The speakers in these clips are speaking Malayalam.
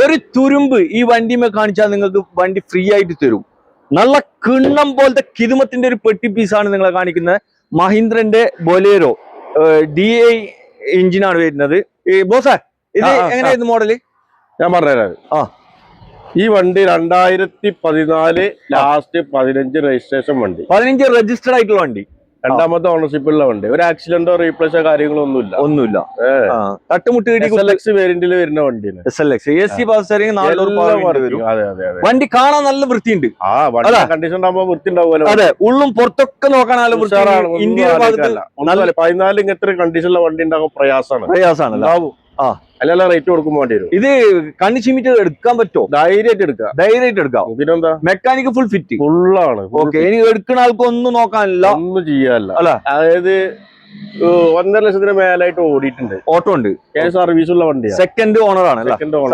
ഒരു തുരുമ്പ് ഈ വണ്ടിമേ കാണിച്ചാൽ നിങ്ങൾക്ക് വണ്ടി ഫ്രീ ആയിട്ട് തരും. നല്ല കിണ്ണം പോലത്തെ കിതുമത്തിന്റെ ഒരു പെട്ടി പീസാണ് നിങ്ങളെ കാണിക്കുന്നത്. മഹീന്ദ്രന്റെ ബൊലേറോ DI എഞ്ചിനാണ് വരുന്നത്. ബോസേ, ഇത് എങ്ങനെയായിരുന്നു മോഡല്? ഞാൻ പറഞ്ഞുതരാം. ഈ വണ്ടി 2014 ലാസ്റ്റ് 15 രജിസ്ട്രേഷൻ വണ്ടി, 15 രജിസ്റ്റർഡ് ആയിട്ടുള്ള വണ്ടി, രണ്ടാമത്തെ ഓണർഷിപ്പുള്ള വണ്ടി. ഒരു ആക്സിഡന്റോ റീപ്ലേസോ കാര്യങ്ങളോ ഒന്നുമില്ല. തട്ടുമുട്ടി SLX വേരിയന്റിൽ വരുന്ന വണ്ടിയാണ്. SLX AC പാസറിംഗ് 400 വരും. വണ്ടി കാണാൻ നല്ല വൃത്തിയുണ്ട്. കണ്ടീഷൻ ആകുമ്പോൾ വൃത്തി ഉണ്ടാവുമല്ലോ. അതെ, ഉള്ളും പുറത്തൊക്കെ നോക്കാൻ നല്ല വൃത്തിയാണ്. ഇന്ത്യയുടെ ഭാഗത്ത് 14 ഇങ്ങനത്തെ കണ്ടീഷനുള്ള വണ്ടി ഉണ്ടാകും പ്രയാസമാണ്. അല്ല റേറ്റ് കൊടുക്കുമ്പോൾ വേണ്ടി വരും. ഇത് കണ്ണി ചിമ്മിട്ട് എടുക്കാൻ പറ്റുമോ? ധൈര്യമായിട്ട് എടുക്കാം. പിന്നെന്താ, മെക്കാനിക് ഫുൾ ഫിറ്റ് ഫുള്ളാണ്. ഓക്കെ, ഇനി എടുക്കുന്ന ആൾക്ക് ഒന്നും നോക്കാനില്ല, ഒന്നും ചെയ്യാനില്ല. അല്ല, അതായത് 1.5 ലക്ഷത്തിന് മേലായിട്ട് ഓടിയിട്ടുണ്ട്. ഓട്ടോ ഉണ്ട്, സർവീസ് ഉള്ള വണ്ടിയാണ്. സെക്കൻഡ് ഓണർ ആണ്,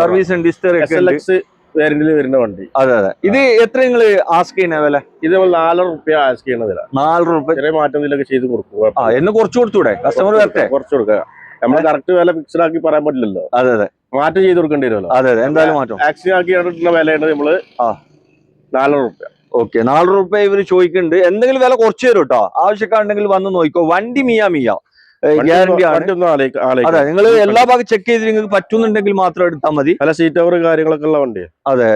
സർവീസ് ഉണ്ട്. SLX വേരിയന്റിൽ വരുന്ന വണ്ടി. അതെ. ഇത് എത്ര നിങ്ങൾ ആസ്ക് ചെയ്യുന്ന വില? ഇത് 4 റുപ്യ ആസ്ക് ചെയ്യുന്ന വില. 4 റുപ്യ. ചെറിയ മാറ്റം ഇതിലൊക്കെ ചെയ്ത് കൊടുക്കും. എന്ന് കുറച്ച് കൊടുത്തൂടെ? കസ്റ്റമർ വരട്ടെ, കുറച്ച് കൊടുക്കുക. നമ്മൾ കറക്റ്റ് വില ഫിക്സ്ഡ് ആക്കി പറയാൻ പറ്റില്ലല്ലോ. അതെ, മാറ്റം ചെയ്ത് കൊടുക്കേണ്ടി വരുമല്ലോ. അതെ, എന്തായാലും മാറ്റം. ആക്സിഡന്റ് ആക്കി കിട്ടുന്ന വിലയാണ് നമ്മള് 4 റുപ്യ. ഓക്കെ, 4 റുപ്യ ഇവര് ചോദിക്കുന്നുണ്ട്. എന്തെങ്കിലും വില കുറച്ച് തരും കേട്ടോ. ആവശ്യക്കാരുണ്ടെങ്കിൽ വന്ന് നോക്കിക്കോ. വണ്ടി മിയ ഗ്യാരണ്ടി ആണ്. അതെ, നിങ്ങൾ എല്ലാ ഭാഗം ചെക്ക് ചെയ്ത് നിങ്ങൾക്ക് പറ്റുന്നുണ്ടെങ്കിൽ മാത്രം എടുത്താൽ മതി. പല സീറ്റ് കവർ കാര്യങ്ങളൊക്കെ ഉള്ള വണ്ടിയാണ്. അതെ,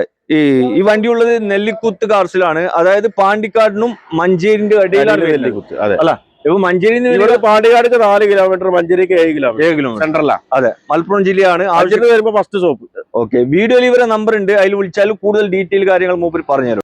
ഈ വണ്ടി ഉള്ളത് നെല്ലിക്കുത്ത് കാർസിലാണ്. അതായത് പാണ്ടിക്കാടിനും മഞ്ചേരിന്റെ ഇടയിലാണ് നെല്ലിക്കുത്ത്. അതെ, അല്ല ഇപ്പൊ മഞ്ചേരി പാണ്ടിക്കാടിക്ക് 4 കിലോമീറ്റർ, മഞ്ചേരിക്ക് 7 കിലോമീറ്റർ സെൻട്രലാ. അതെ, മലപ്പുറം ജില്ലയാണ്. വരുമ്പോ ഫസ്റ്റ് സ്റ്റോപ്പ്. ഓക്കെ, വീഡിയോയിൽ ഇവരെ നമ്പർ ഉണ്ട്, അതിൽ വിളിച്ചാൽ കൂടുതൽ ഡീറ്റെയിൽ കാര്യങ്ങൾ മൂപ്പർ പറഞ്ഞുതരും.